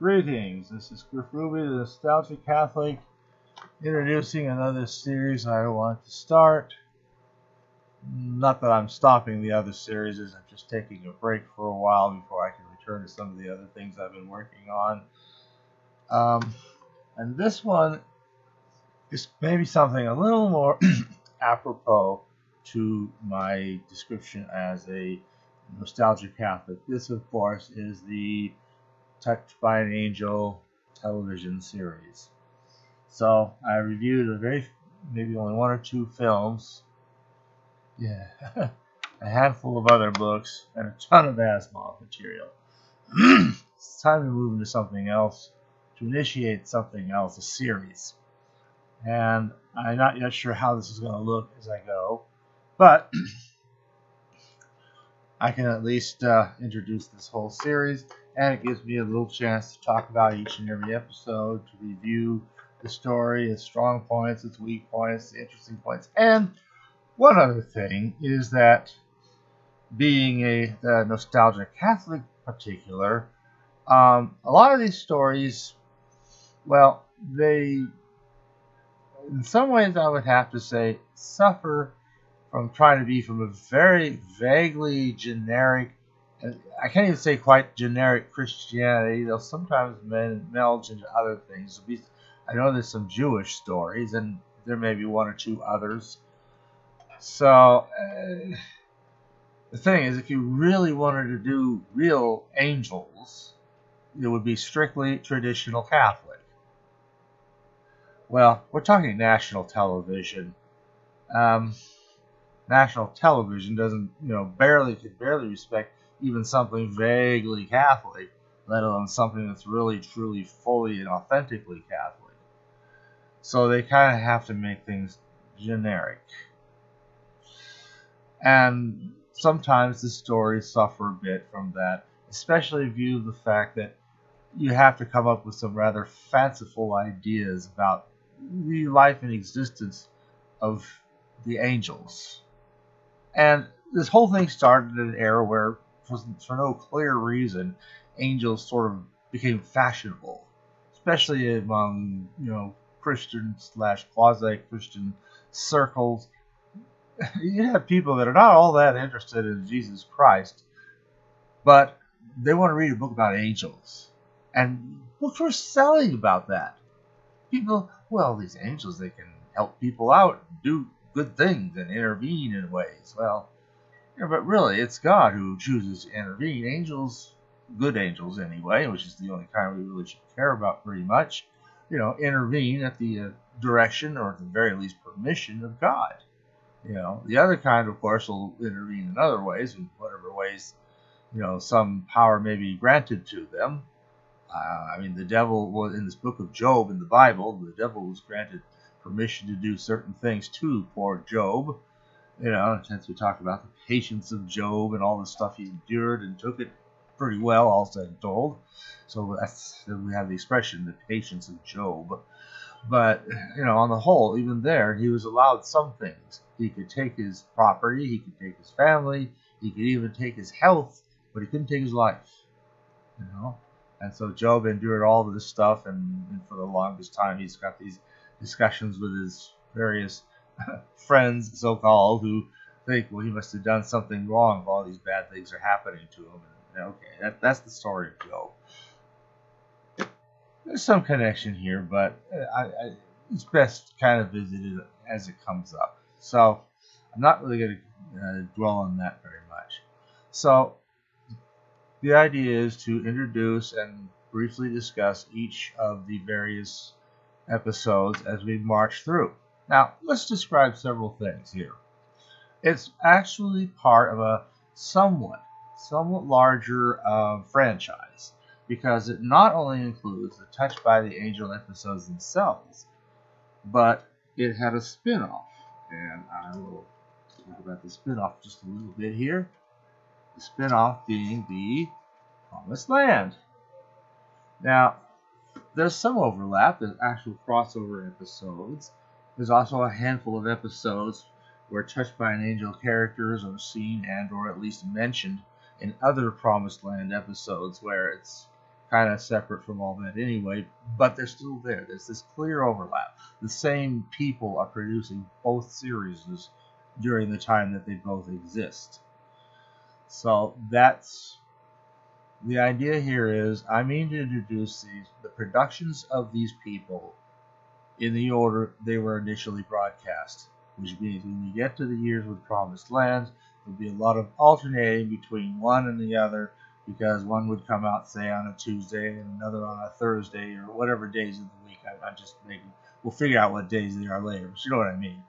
Greetings, this is Griff Ruby, the Nostalgic Catholic, introducing another series I want to start. Not that I'm stopping the other series, I'm just taking a break for a while before I can return to some of the other things I've been working on. And this one is maybe something a little more apropos to my description as a Nostalgic Catholic. This, of course, is the Touched by an Angel television series. So I reviewed maybe only one or two films, a handful of other books, and a ton of Asimov material. It's time to move into something else, to initiate something else, a series. And I'm not yet sure how this is going to look as I go, but I can at least introduce this whole series, and it gives me a little chance to talk about each and every episode, to review the story, its strong points, its weak points, the interesting points. And one other thing is that being a Nostalgic Catholic in particular, a lot of these stories, well, they, in some ways I would have to say, suffer from trying to be from a very vaguely generic, I can't even say quite generic Christianity. They'll sometimes meld into other things. I know there's some Jewish stories, and there may be one or two others. So, the thing is, if you really wanted to do real angels, it would be strictly traditional Catholic. Well, we're talking national television. National television doesn't, could barely respect even something vaguely Catholic, let alone something that's really, truly, fully, and authentically Catholic. So they kind of have to make things generic. And sometimes the stories suffer a bit from that, especially in view of the fact that you have to come up with some rather fanciful ideas about the life and existence of the angels. And this whole thing started in an era where, for no clear reason, angels sort of became fashionable, especially among, Christian / quasi-Christian circles. You have people that are not all that interested in Jesus Christ, but they want to read a book about angels. And books were selling about that. People, these angels, they can help people out, do good things, and intervene in ways. Well, but really, it's God who chooses to intervene. Angels, good angels anyway, which is the only kind we really should care about pretty much, intervene at the direction, or at the very least permission, of God. The other kind, of course, will intervene in other ways, in whatever ways, some power may be granted to them. The devil was, in this book of Job in the Bible, the devil was granted permission to do certain things to poor Job. Since we talk about the patience of Job and all the stuff he endured and took it pretty well, all said and told. So we have the expression, the patience of Job. But, on the whole, even there, he was allowed some things. He could take his property, he could take his family, he could even take his health, but he couldn't take his life. And so Job endured all of this stuff, and for the longest time he's got these discussions with his various friends, so-called, who think, he must have done something wrong if all these bad things are happening to him. And, okay, that's the story of Job. There's some connection here, but it's best kind of visited as it comes up. So I'm not really going to dwell on that very much. So the idea is to introduce and briefly discuss each of the various episodes as we march through. Now, let's describe several things here. It's actually part of a somewhat larger franchise, because it not only includes the Touched by the Angel episodes themselves, but it had a spin-off. And I will talk about the spin-off just a little bit here. The spin-off being the Promised Land. Now, there's some overlap. There's actual crossover episodes. There's also a handful of episodes where Touched by an Angel characters are seen and or at least mentioned in other Promised Land episodes, where it's kind of separate from all that anyway, but they're still there. There's this clear overlap. The same people are producing both series during the time that they both exist. So that's the idea here. Is I mean to introduce the productions of these people in the order they were initially broadcast, which means when you get to the years with Promised Land, there'll be a lot of alternating between one and the other, because one would come out, say, on a Tuesday and another on a Thursday, or whatever days of the week. I'm just making. We'll figure out what days they are later. But you know what I mean.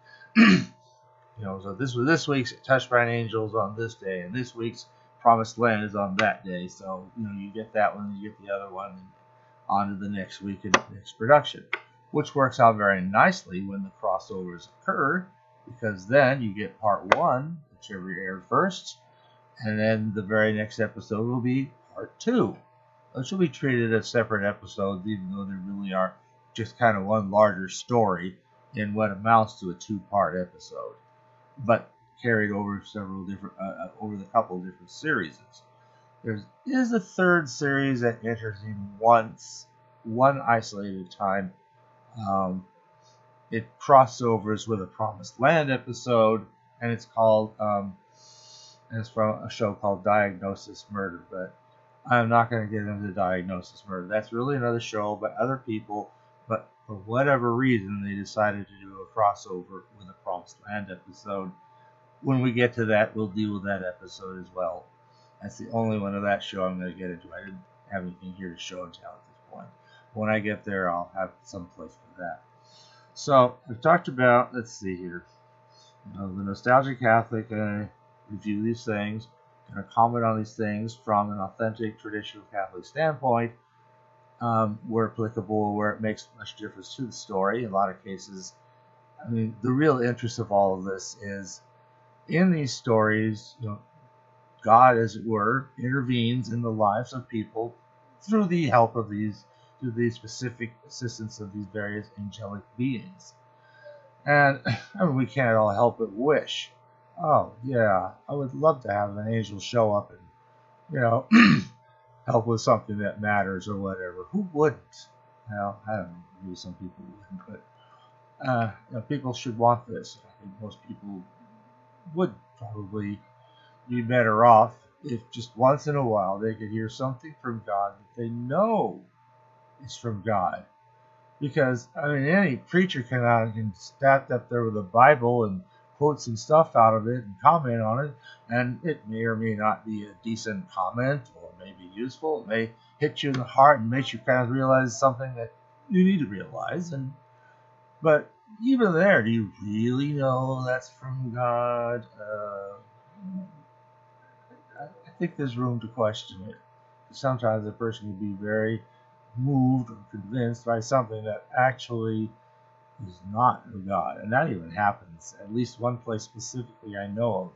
So this week's Touched by an Angel is on this day, and this week's Promised Land is on that day. So you get that one, you get the other one, and on to the next week and next production, which works out very nicely when the crossovers occur, because then you get part one, whichever aired first, and then the very next episode will be part two, which will be treated as separate episodes, even though they really are just kind of one larger story in what amounts to a two-part episode, but carried over several different, over the couple of different series. There is a third series that enters in one isolated time. It crossovers with a Promised Land episode, and it's called, it's from a show called Diagnosis Murder, but I'm not going to get into Diagnosis Murder. That's really another show by other people, but for whatever reason, they decided to do a crossover with a Promised Land episode. When we get to that, we'll deal with that episode as well. That's the only one of that show I'm going to get into. I didn't have anything here to show and tell at this point. When I get there, I'll have some place for that. So, I've talked about, let's see here, the Nostalgic Catholic. Review these things, going to comment on these things from an authentic traditional Catholic standpoint, where applicable, where it makes much difference to the story. In a lot of cases, I mean, the real interest of all of this is in these stories, God, as it were, intervenes in the lives of people through the help of through the specific assistance of these various angelic beings. And I mean, we can't all help but wish, oh yeah, I would love to have an angel show up and, help with something that matters or whatever. Who wouldn't? Well, I don't know, maybe some people wouldn't, but people should want this. I think most people would probably be better off if just once in a while they could hear something from God that they know is from God. Because, I mean, any preacher can stand up there with a Bible and quote some stuff out of it and comment on it, and it may or may not be a decent comment, or may be useful. It may hit you in the heart and make you kind of realize something that you need to realize. But even there, do you really know that's from God? I think there's room to question it. Sometimes a person can be very moved or convinced by something that actually is not of God, and that even happens at least one place specifically I know of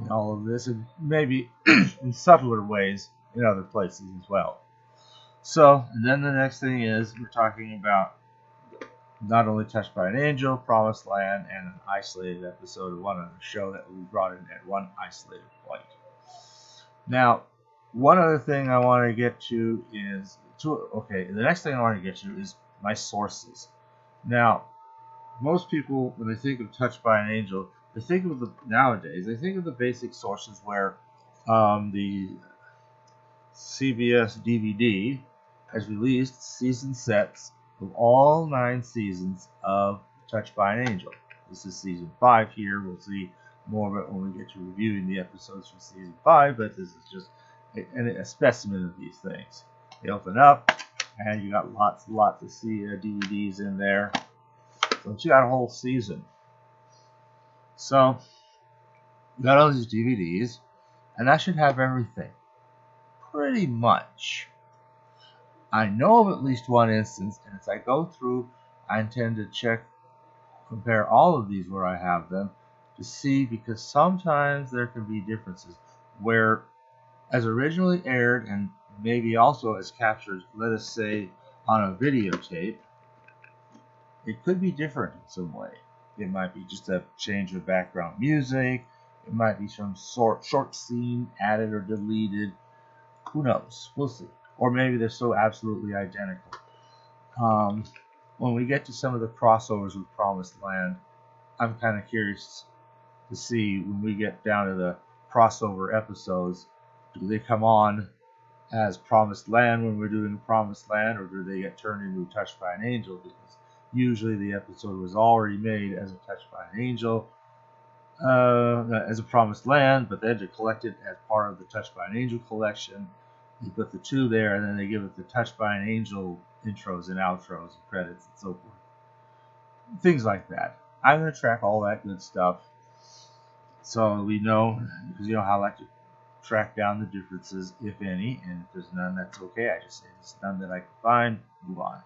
in all of this, and maybe in subtler ways in other places as well. So, and then the next thing is we're talking about not only Touched by an Angel, Promised Land, and an isolated episode of one other show that we brought in at one isolated point. Now, one other thing I want to get to is the next thing I want to get to is my sources. Now, most people, when they think of Touched by an Angel, they think of the basic sources where the CBS DVD has released season sets of all 9 seasons of Touched by an Angel. This is season 5 here. We'll see more of it when we get to reviewing the episodes from season 5, but this is just a specimen of these things. They open up, and you got lots of DVDs in there. So you got a whole season. So you got all these DVDs, and that should have everything, pretty much. I know of at least one instance, and as I go through, I intend to compare all of these where I have them to see, because sometimes there can be differences where, as originally aired and maybe also as captured, let us say, on a videotape, it could be different in some way. It might be just a change of background music. It might be some short scene added or deleted. Who knows? We'll see. or maybe they're so absolutely identical. When we get to some of the crossovers with Promised Land, I'm kind of curious to see when we get down to the crossover episodes, do they come on as Promised Land when we're doing Promised Land, or do they get turned into Touched by an Angel? Because usually the episode was already made as a Touched by an Angel, as a Promised Land, but then to collect it as part of the Touched by an Angel collection. They put the two there, and then they give it the Touched by an Angel intros and outros and credits and so forth. Things like that. I'm going to track all that good stuff so we know, because you know how I like to track down the differences, if any, and if there's none, that's okay. I just say there's none that I can find, move on.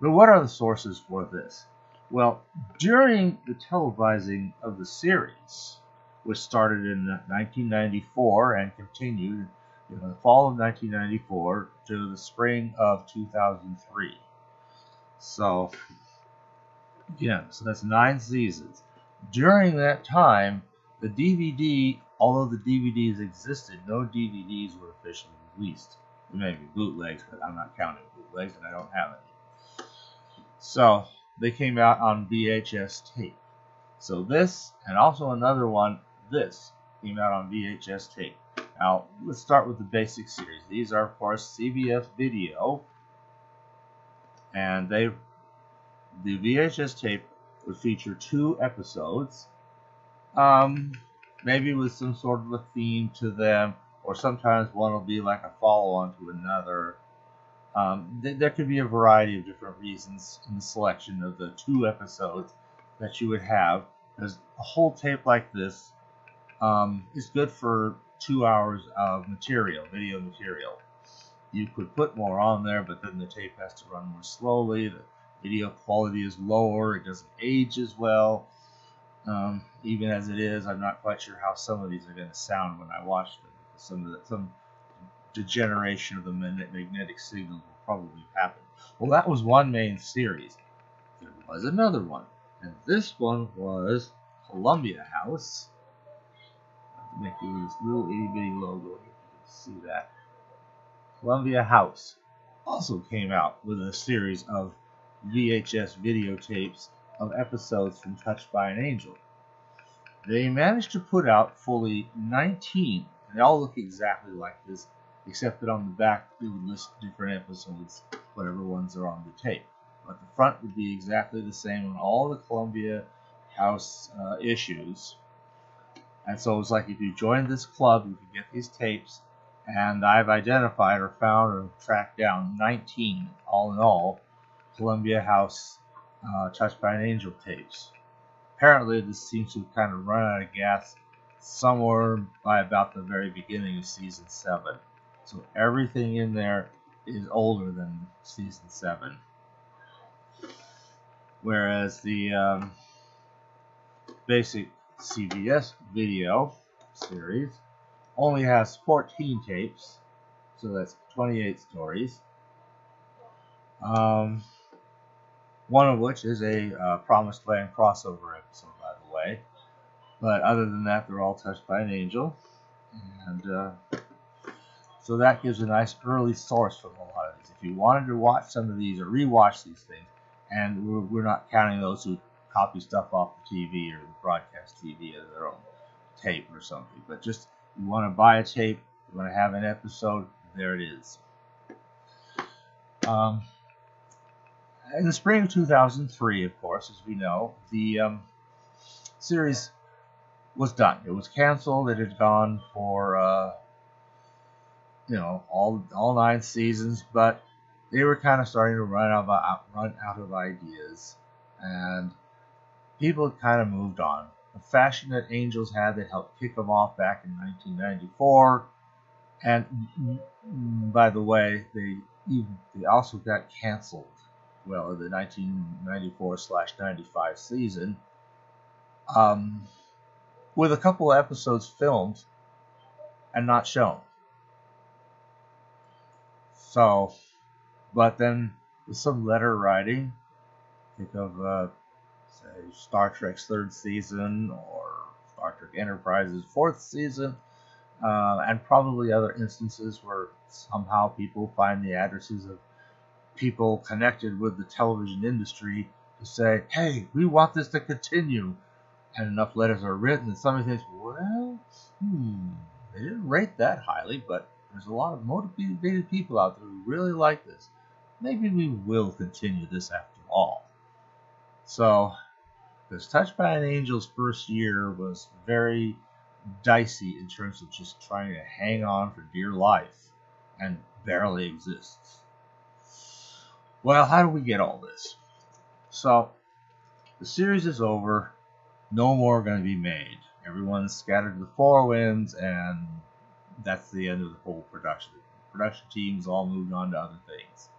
But what are the sources for this? Well, during the televising of the series, which started in 1994 and continued in the fall of 1994 to the spring of 2003. So, again, so that's 9 seasons. During that time, the DVD, although the DVDs existed, no DVDs were officially released. There may be bootlegs, but I'm not counting bootlegs, and I don't have any. So, they came out on VHS tape. So this, and also another one, this, came out on VHS tape. Now, let's start with the basic series. These are, of course, CBS Video, and the VHS tape would feature 2 episodes, maybe with some sort of a theme to them, or sometimes one will be like a follow-on to another. There could be a variety of different reasons in the selection of the 2 episodes that you would have, because a whole tape like this is good for 2 hours of material, video material. You could put more on there, but then the tape has to run more slowly. The video quality is lower. It doesn't age as well. Even as it is, I'm not quite sure how some of these are going to sound when I watch them. Some degeneration of the magnetic signal will probably happen. Well, that was one main series. There was another one, and this one was Columbia House. To make you this little itty bitty logo here, you can see that. Columbia House also came out with a series of VHS videotapes of episodes from Touched by an Angel. They managed to put out fully 19, and they all look exactly like this, except that on the back they would list different episodes, whatever ones are on the tape. But the front would be exactly the same on all the Columbia House issues. And so it's like if you joined this club, you could get these tapes, and I've identified or found or tracked down 19, all in all, Columbia House Touched by an Angel tapes. Apparently, this seems to have kind of run out of gas somewhere by about the very beginning of Season 7. So everything in there is older than Season 7. Whereas the basic CBS Video series only has 14 tapes, so that's 28 stories. One of which is a Promised Land crossover episode, by the way. But other than that, they're all Touched by an Angel. And so that gives a nice early source for a lot of these. If you wanted to watch some of these or rewatch these things, and we're not counting those who copy stuff off the TV or the broadcast TV as their own tape or something. But just, you want to buy a tape, you want to have an episode, there it is. In the spring of 2003, of course, as we know, the series was done. It was canceled. It had gone for all 9 seasons, but they were kind of starting to run out of ideas, and people had kind of moved on. The fashion that Angels had that helped kick them off back in 1994, and by the way, they also got canceled. Well, in the 1994/95 season, with a couple of episodes filmed and not shown. So, but then with some letter writing, think of, say, Star Trek's 3rd season or Star Trek Enterprise's 4th season, and probably other instances where somehow people find the addresses of people connected with the television industry to say, hey, we want this to continue. And enough letters are written, and somebody thinks, well, they didn't rate that highly, but there's a lot of motivated people out there who really like this. Maybe we will continue this after all. So, because Touched by an Angel's first year was very dicey in terms of just trying to hang on for dear life and barely exists. Well, how do we get all this? So, the series is over. No more going to be made. Everyone's scattered to the four winds, and that's the end of the whole production. The production team's all moved on to other things.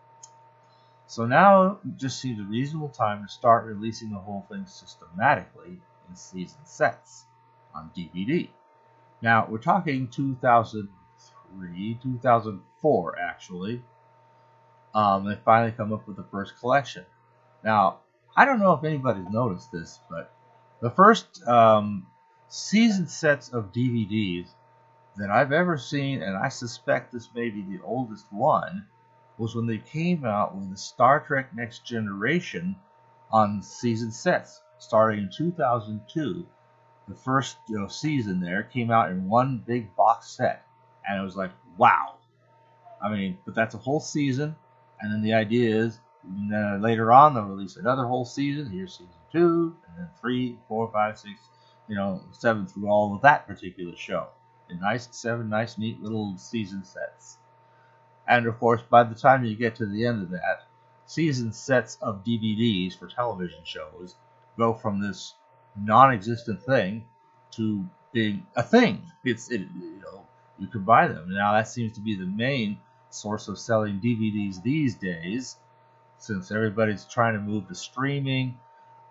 So now it just seems a reasonable time to start releasing the whole thing systematically in season sets on DVD. Now, we're talking 2003, 2004, actually. They finally come up with the first collection. Now, I don't know if anybody's noticed this, but the first season sets of DVDs that I've ever seen, and I suspect this may be the oldest one, was when they came out with the Star Trek Next Generation on season sets, starting in 2002. The first season there came out in one big box set, and it was like, wow. I mean, but that's a whole season, and then the idea is later on they'll release another whole season. Here's season 2, and then 3, 4, 5, 6, 7 through all of that particular show. And seven nice, neat little season sets. And of course, by the time you get to the end of that, season sets of DVDs for television shows go from this non-existent thing to being a thing. You can buy them. Now that seems to be the main source of selling DVDs these days, since everybody's trying to move to streaming.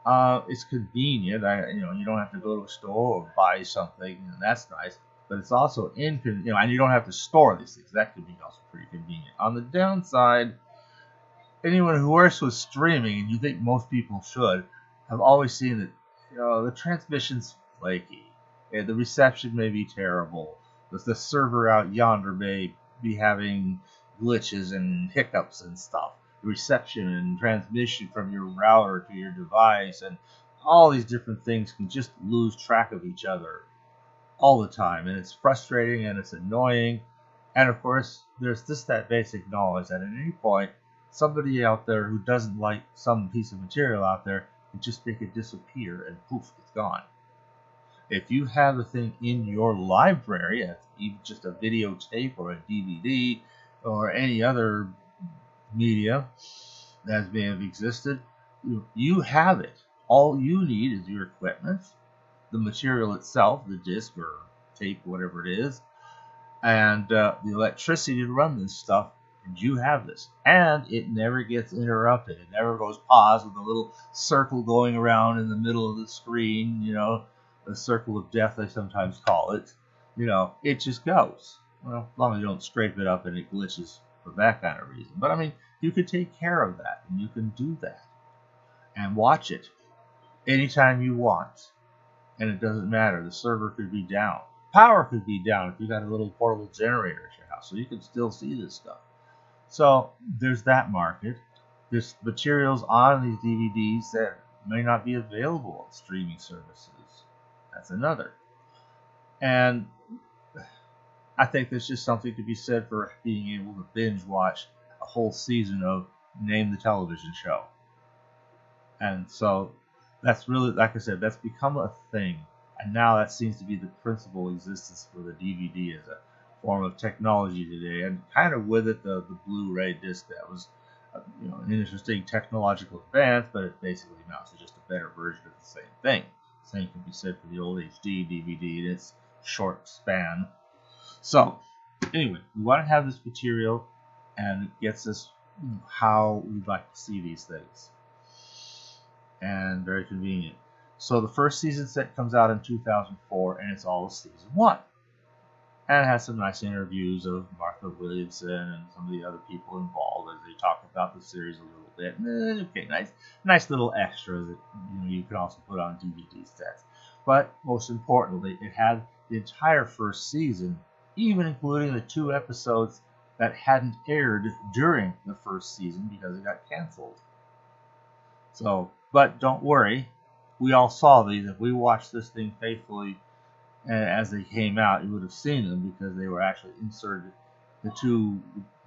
It's convenient. You don't have to go to a store or buy something, and that's nice. But it's also and you don't have to store these things. That could be also pretty convenient. On the downside, anyone who works with streaming, and you think most people should, have always seen that the transmission's flaky. The reception may be terrible. The server out yonder may be having glitches and hiccups and stuff. The reception and transmission from your router to your device and all these different things can just lose track of each other all the time, and it's frustrating and it's annoying. And of course, there's just that basic knowledge that at any point, somebody out there who doesn't like some piece of material out there can just make it disappear and poof, it's gone. If you have the thing in your library, even just a videotape or a DVD or any other media that may have existed, you have it. All you need is your equipment, the material itself, the disc or tape, whatever it is, and the electricity to run this stuff, and you have this. And it never gets interrupted. It never goes pause with a little circle going around in the middle of the screen, the circle of death, I sometimes call it. It just goes. Well, as long as you don't scrape it up and it glitches for that kind of reason. But I mean, you can take care of that, and you can do that and watch it anytime you want. And it doesn't matter. The server could be down. Power could be down if you got a little portable generator at your house, so you can still see this stuff. So there's that market. There's materials on these DVDs that may not be available on streaming services. That's another. And I think there's just something to be said for being able to binge watch a whole season of Name the Television Show. And so that's really, like I said, that's become a thing. And now that seems to be the principal existence for the DVD as a form of technology today. And kind of with it, the Blu-ray disc that was an interesting technological advance, but it basically amounts to just a better version of the same thing. Same can be said for the old HD DVD in its short span. So, anyway, we want to have this material, and it gets us how we'd like to see these things. And very convenient. So the first season set comes out in 2004, and it's all of season 1. And it has some nice interviews of Martha Williamson and some of the other people involved as they talk about the series a little bit. Okay, nice little extras that you can also put on DVD sets. But most importantly, it had the entire first season even including the 2 episodes that hadn't aired during the first season because it got canceled. So, but don't worry, we all saw these. If we watched this thing faithfully as they came out, you would have seen them because they were actually inserted. The 2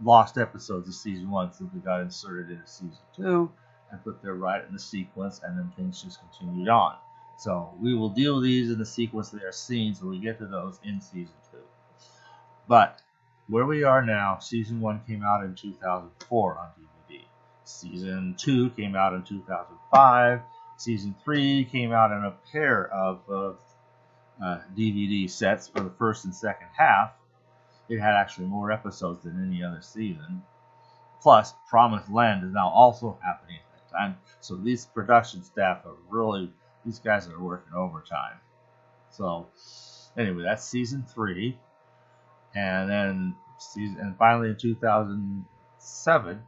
lost episodes of season 1 simply got inserted into season 2 and put there right in the sequence, and then things just continued on. So we will deal with these in the sequence they are seen, so we get to those in season 2. But where we are now, season 1 came out in 2004 on DVD. Season 2 came out in 2005. Season 3 came out in a pair of DVD sets for the first and second half. It had actually more episodes than any other season. Plus, Promised Land is now also happening at that time. So these production staff are really, these guys are working overtime. So anyway, that's season 3. And then finally in 2007,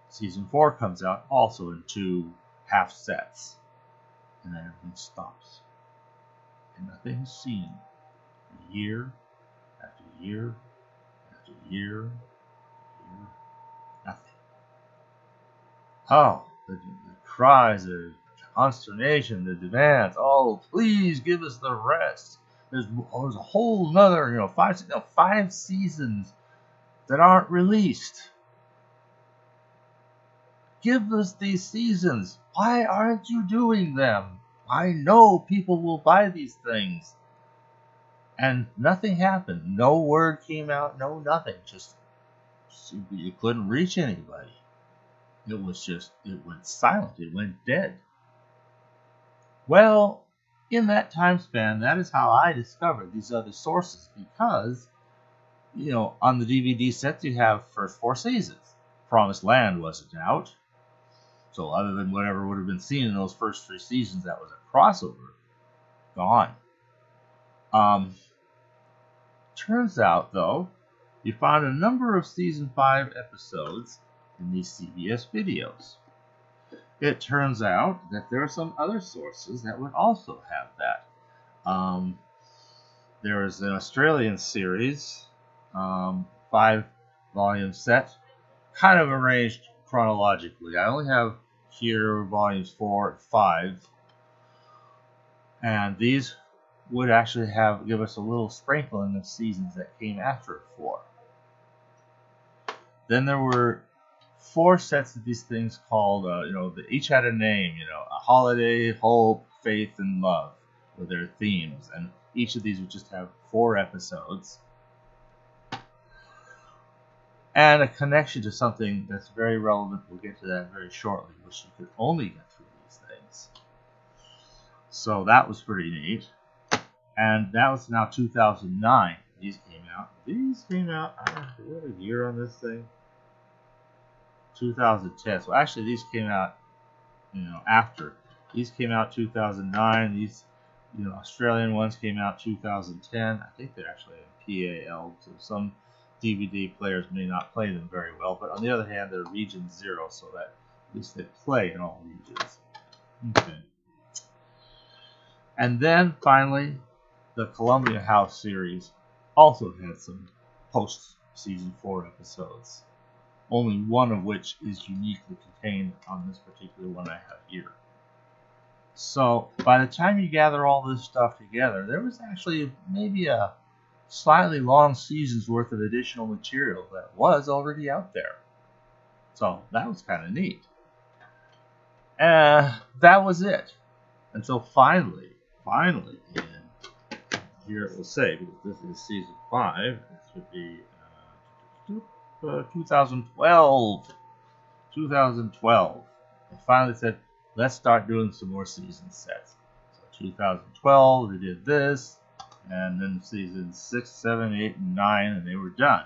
season 4 comes out also in 2 half sets. And then everything stops. And nothing is seen. Year after year after year, nothing. Oh, the cries, the consternation, the demands. Oh, please give us the rest. There's a whole nother, 5 seasons that aren't released. Give us these seasons. Why aren't you doing them? I know people will buy these things. And nothing happened. No word came out, no nothing. Just, you couldn't reach anybody. It went silent. It went dead. Well, in that time span, that is how I discovered these other sources. Because, on the DVD sets, you have first 4 seasons. Promised Land wasn't out. So other than whatever would have been seen in those first 3 seasons, that was a crossover. Gone. Turns out, though, you found a number of season 5 episodes in these CBS videos. It turns out that there are some other sources that would also have that. There is an Australian series, 5-volume set, kind of arranged chronologically. I only have here volumes 4 and 5, and these would actually give us a little sprinkling of seasons that came after 4. Then there were 4 sets of these things called, they each had a name, a holiday, hope, faith, and love were their themes, and each of these would just have 4 episodes and a connection to something that's very relevant. We'll get to that very shortly, which you could only get through these things. So that was pretty neat. And that was now 2009. These came out. I don't know, what a year on this thing? 2010. So actually these came out, after. These came out 2009. These, Australian ones came out 2010. I think they're actually in PAL, so some DVD players may not play them very well. But on the other hand, they're region 0, so that at least they play in all regions. Okay. And then finally, the Columbia House series also had some post-season 4 episodes, only one of which is uniquely contained on this particular one I have here. So by the time you gather all this stuff together, there was actually maybe a slightly long season's worth of additional material that was already out there. So that was kind of neat. That was it. Until finally, here it will say, because this is season 5, this would be 2012. 2012. They finally said, let's start doing some more season sets. So 2012, they did this, and then seasons 6, 7, 8, and 9, and they were done.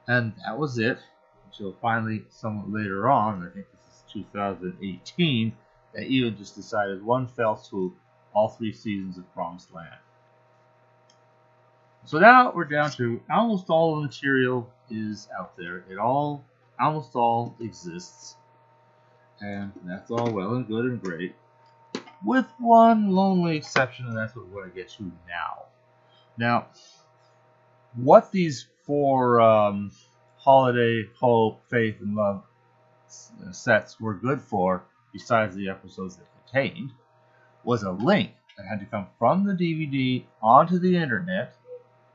And that was it, until finally, somewhat later on, I think this is 2018, they even just decided one fell swoop, all 3 seasons of Promised Land. So now we're down to almost all the material is out there. Almost all exists. And that's all well and good and great. With one lonely exception, and that's what we're going to get to now. Now, what these four holiday, hope, faith, and love sets were good for, besides the episodes they contained, was a link that had to come from the DVD onto the internet.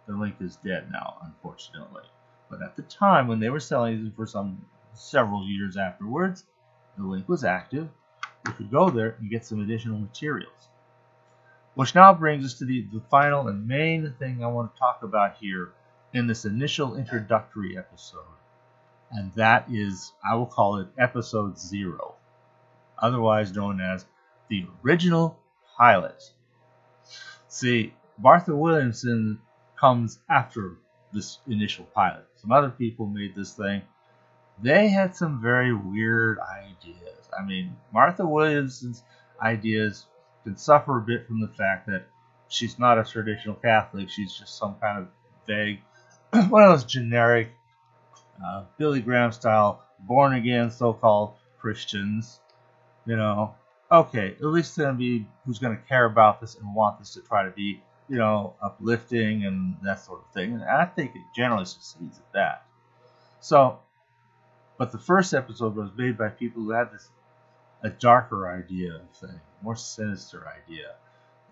The link is dead now, unfortunately. But at the time when they were selling these for several years afterwards, the link was active. You could go there and get some additional materials. Which now brings us to the final and main thing I want to talk about here in this initial introductory episode. And that is, I will call it episode 0, otherwise known as the original pilot. See, Martha Williamson comes after this initial pilot. Some other people made this thing. They had some very weird ideas. I mean, Martha Williamson's ideas can suffer a bit from the fact that she's not a traditional Catholic. She's just some kind of vague, one of those generic Billy Graham style born again so-called Christians. You know, okay, at least there's gonna be who's gonna care about this and want this to try to be, you know, uplifting and that sort of thing. And I think it generally succeeds at that. So, but the first episode was made by people who had a darker idea thing, more sinister idea.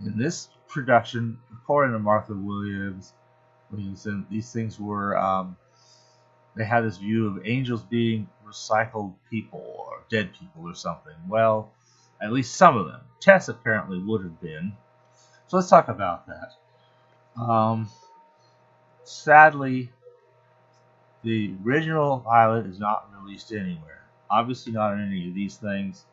In this production, according to Martha Williamson, these things were, they had this view of angels being recycled people or dead people or something. Well, at least some of them. Tess apparently would have been. So let's talk about that. Sadly, the original pilot is not released anywhere. Obviously not in any of these things.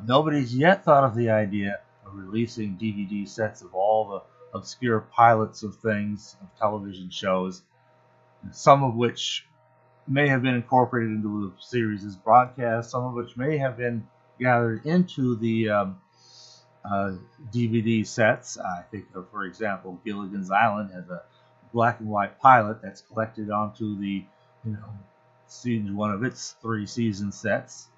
Nobody's yet thought of the idea of releasing DVD sets of all the obscure pilots of things, of television shows, some of which may have been incorporated into the series as broadcast, some of which may have been gathered into the DVD sets. I think of, for example, Gilligan's Island has a black and white pilot that's collected onto the, one of its 3 season sets.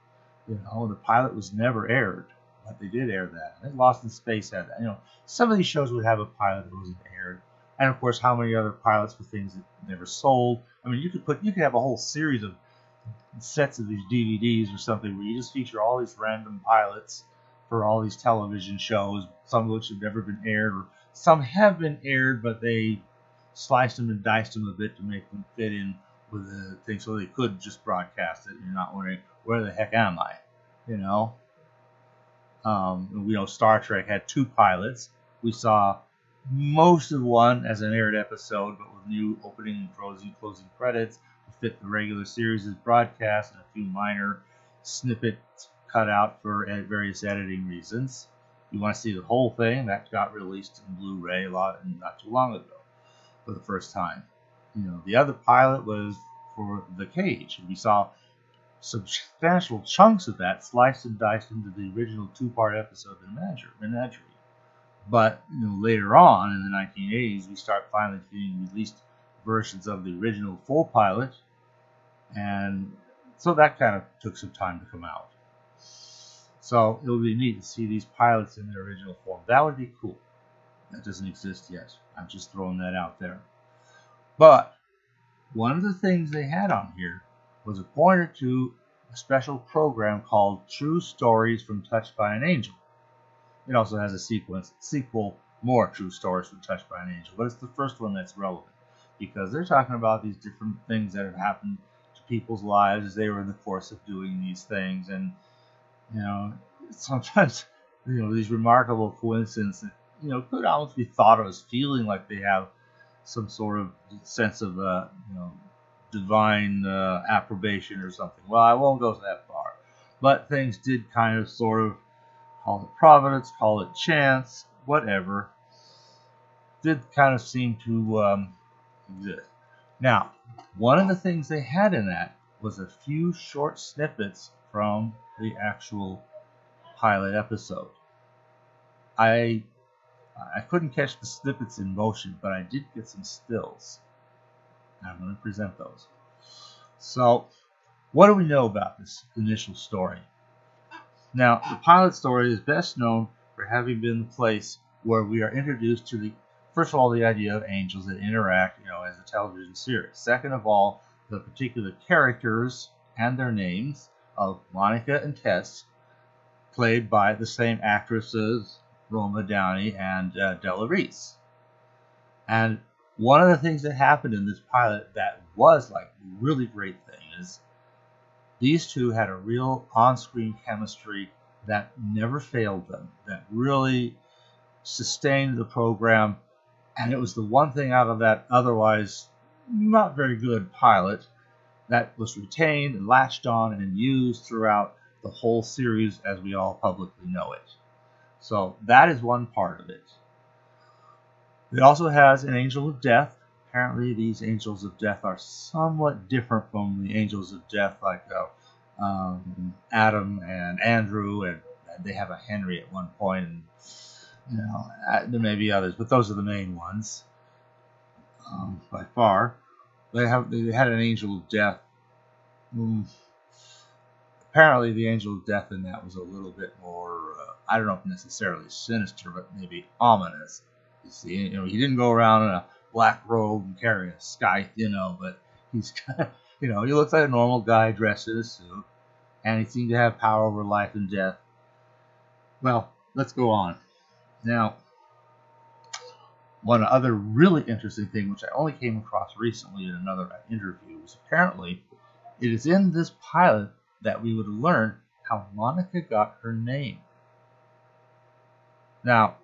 The pilot was never aired, but they did air that. I think Lost in Space had that. Some of these shows would have a pilot that wasn't aired, and of course, how many other pilots for things that never sold. I mean, you could have a whole series of sets of these DVDs or something where you just feature all these random pilots for all these television shows, some of which have never been aired, or some have been aired, but they sliced them and diced them a bit to make them fit in with the thing so they could just broadcast it and you're not wondering, where the heck am I? We know Star Trek had 2 pilots. We saw most of one as an aired episode, but with new opening and closing credits to fit the regular series' broadcast and a few minor snippets cut out for various editing reasons. You want to see the whole thing, that got released in Blu-ray not too long ago for the first time. The other pilot was for The Cage, and we saw substantial chunks of that sliced and diced into the original 2-part episode of Menagerie. But later on in the 1980s, we start finally getting released versions of the original full pilot, and so that kind of took some time to come out. So it would be neat to see these pilots in their original form. That would be cool. That doesn't exist yet. I'm just throwing that out there. But one of the things they had on here was a pointer to a special program called True Stories from Touched by an Angel. It also has a sequel, More True Stories from Touched by an Angel, but it's the first one that's relevant because they're talking about these different things that have happened to people's lives as they were in the course of doing these things, and sometimes these remarkable coincidences could almost be thought of as feeling like they have some sort of sense of divine approbation or something. Well, I won't go that far, but things did kind of sort of, call it providence, call it chance, whatever, did kind of seem to exist. Now, one of the things they had in that was a few short snippets from the actual pilot episode. I couldn't catch the snippets in motion, but I did get some stills. I'm going to present those. So, what do we know about this initial story? Now, the pilot story is best known for having been the place where we are introduced to the first of all, the idea of angels that interact, as a television series. Second of all, the particular characters and their names of Monica and Tess, played by the same actresses, Roma Downey and Della Reese. And one of the things that happened in this pilot that was like a really great thing is these two had a real on-screen chemistry that never failed them, that really sustained the program. And it was the one thing out of that otherwise not very good pilot that was retained and latched on and used throughout the whole series as we all publicly know it. So that is one part of it. It also has an angel of death. Apparently these angels of death are somewhat different from the angels of death like Adam and Andrew, and they have a Henry at one point, and there may be others, but those are the main ones by far. They had an angel of death. Apparently, the angel of death in that was a little bit more, I don't know if necessarily sinister, but maybe ominous. You see, he didn't go around in a black robe and carry a scythe, but he's kind of, he looks like a normal guy dressed in a suit, and he seemed to have power over life and death. Well, let's go on. Now, one other really interesting thing, which I only came across recently in another interview, was apparently it is in this pilot that we would learn how Monica got her name. Now,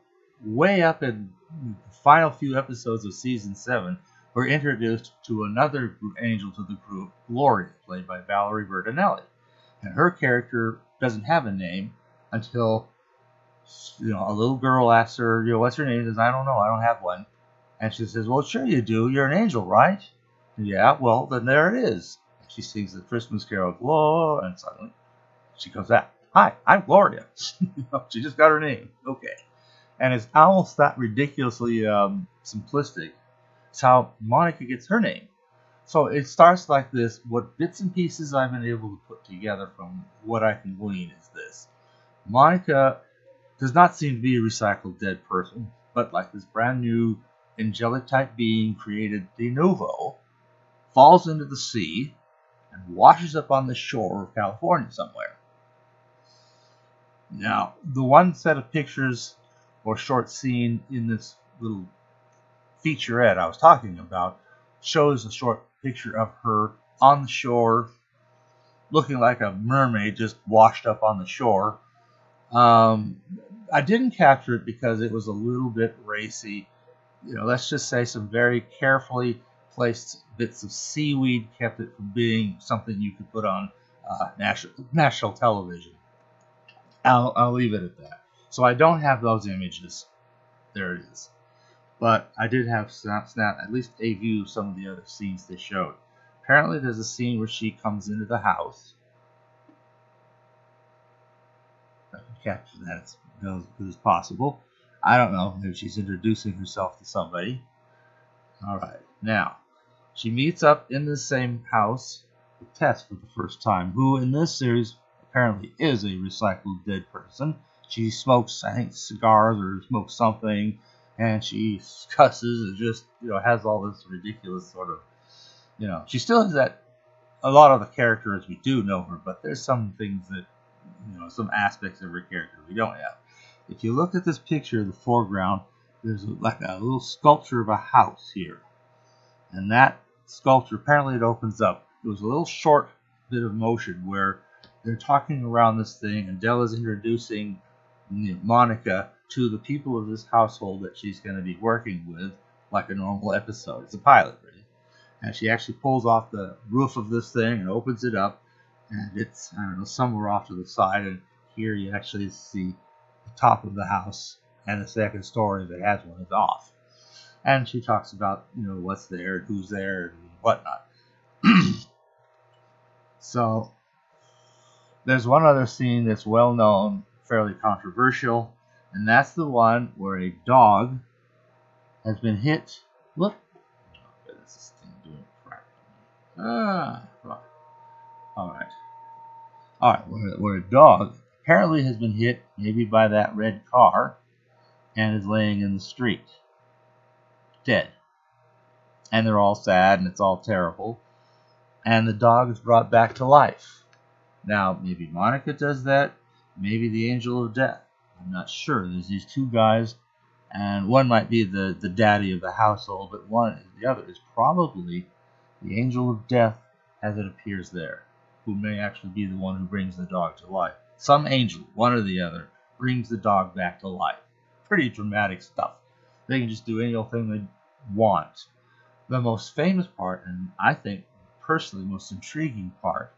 way up in the final few episodes of season 7, we're introduced to another angel to the group, Gloria, played by Valerie Bertinelli. And her character doesn't have a name until a little girl asks her, what's your name? She says, I don't know, I don't have one. And she says, well, sure you do. You're an angel, right? Yeah, well, then there it is. And she sings the Christmas carol, Gloria, and suddenly she comes out. Hi, I'm Gloria. She just got her name. Okay. And it's almost that ridiculously simplistic. It's how Monica gets her name. So it starts like this. What bits and pieces I've been able to put together from what I can glean is this. Monica does not seem to be a recycled dead person, but like this brand new angelic type being created de novo, falls into the sea and washes up on the shore of California somewhere. Now, the one set of pictures or short scene in this little featurette I was talking about shows a short picture of her on the shore, looking like a mermaid just washed up on the shore. I didn't capture it because it was a little bit racy. Let's just say some very carefully placed bits of seaweed kept it from being something you could put on national television. I'll leave it at that. So I don't have those images. There it is. But I did have snap at least a view of some of the other scenes they showed. Apparently there's a scene where she comes into the house. I can capture that as good as possible. I don't know if she's introducing herself to somebody. Alright, now, she meets up in the same house with Tess for the first time, who in this series apparently is a recycled dead person. She smokes, I think, cigars or smokes something, and she cusses and just, has all this ridiculous sort of, she still has that, a lot of the character as we do know her, but there's some things that, some aspects of her character we don't have. If you look at this picture in the foreground, there's like a little sculpture of a house here. And that sculpture, apparently it opens up. It was a little short bit of motion where they're talking around this thing, and Della's introducing Monica to the people of this household that she's going to be working with, like a normal episode. It's a pilot, really. And she actually pulls off the roof of this thing and opens it up, and it's, I don't know, somewhere off to the side, and here you actually see the top of the house, and the second story, if it has one, is off. And she talks about, what's there, and who's there, and whatnot. So, there's one other scene that's well known, fairly controversial, and that's the one where a dog has been hit. Look, what is this thing doing crap? Right. All right. Where a dog apparently has been hit, maybe by that red car, and is laying in the street. dead. And they're all sad and it's all terrible. And the dog is brought back to life. Now, maybe Monica does that. Maybe the angel of death. I'm not sure. There's these two guys, and one might be the daddy of the household, but the other is probably the angel of death as it appears there, who may actually be the one who brings the dog to life. Some angel, one or the other, brings the dog back to life. Pretty dramatic stuff. They can just do any old thing they want. The most famous part, and I think personally most intriguing part,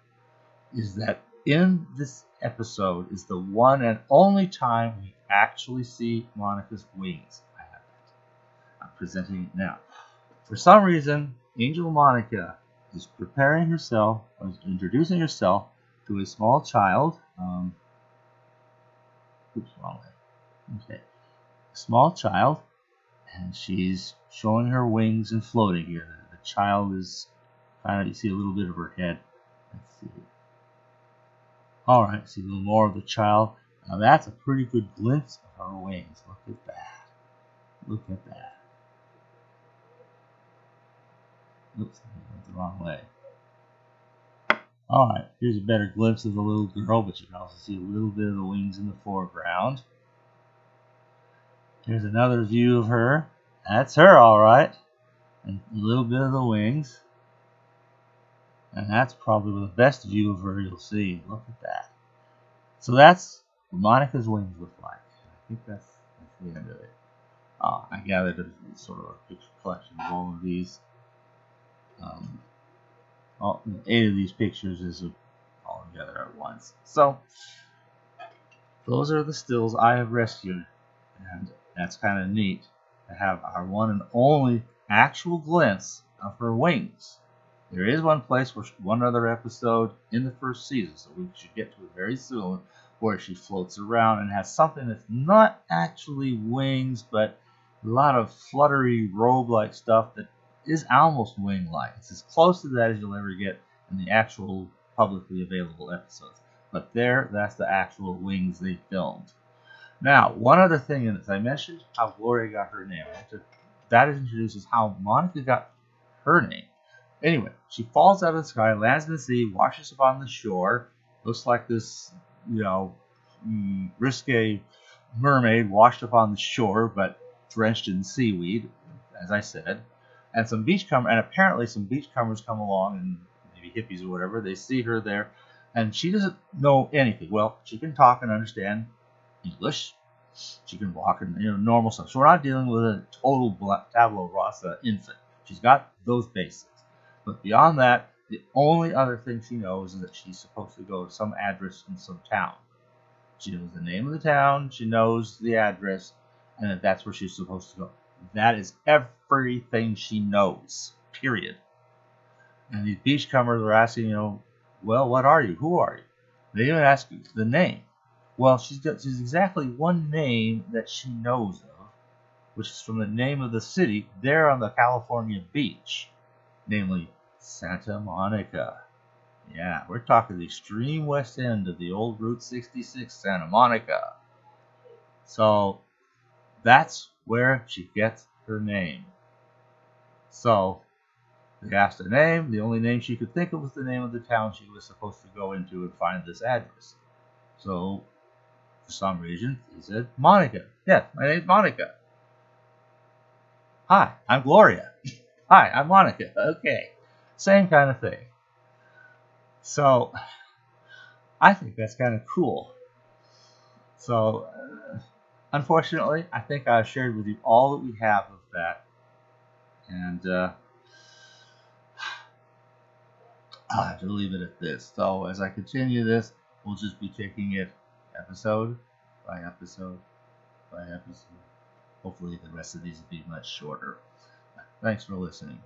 is that in this episode is the one and only time we actually see Monica's wings. I have it. I'm presenting it now. For some reason, Angel Monica is preparing herself, or introducing herself to a small child. Oops, wrong way. Okay. A small child, and she's showing her wings and floating here. The child is kind of, you see a little bit of her head. Let's see. Alright, see a little more of the child. Now that's a pretty good glimpse of her wings. Look at that. Look at that. Oops, I went the wrong way. Alright, here's a better glimpse of the little girl, but you can also see a little bit of the wings in the foreground. Here's another view of her. That's her, alright. And a little bit of the wings. And that's probably the best view of her you'll see. Look at that. So that's what Monica's wings look like. I think that's the end of it. I gathered a sort of a picture collection of all of these. 8 of these pictures is all together at once. So those are the stills I have rescued, and that's kind of neat to have our one and only actual glimpse of her wings. There is one place, one other episode in the first season, so we should get to it very soon, where she floats around and has something that's not actually wings, but a lot of fluttery robe-like stuff that is almost wing-like. It's as close to that as you'll ever get in the actual publicly available episodes. But that's the actual wings they filmed. Now, one other thing, as I mentioned how Gloria got her name. That introduces how Monica got her name. Anyway, she falls out of the sky, lands in the sea, washes up on the shore. Looks like this, risque mermaid washed up on the shore, but drenched in seaweed, as I said. And apparently some beachcombers come along, and maybe hippies or whatever. They see her there, and she doesn't know anything. Well, she can talk and understand English. She can walk and normal stuff. So we're not dealing with a total tabula rasa infant. She's got those basics. But beyond that, the only other thing she knows is that she's supposed to go to some address in some town. She knows the name of the town, she knows the address, and that's where she's supposed to go. That is everything she knows, period. And these beachcombers are asking, well, what are you? Who are you? They even ask you the name. Well, she's exactly one name that she knows of, which is from the name of the city there on the California beach, namely Santa Monica. Yeah, we're talking the extreme west end of the old Route 66, Santa Monica. So that's where she gets her name. So they asked her name. The only name she could think of was the name of the town she was supposed to go into and find this address. So for some reason, he said, Monica. Yeah, my name's Monica. Hi, I'm Gloria. Hi, I'm Monica. Okay. Same kind of thing. So I think that's kind of cool. So unfortunately, I think I've shared with you all that we have of that. And I'll have to leave it at this. So as I continue this, we'll just be taking it episode by episode by episode. Hopefully the rest of these will be much shorter. Thanks for listening.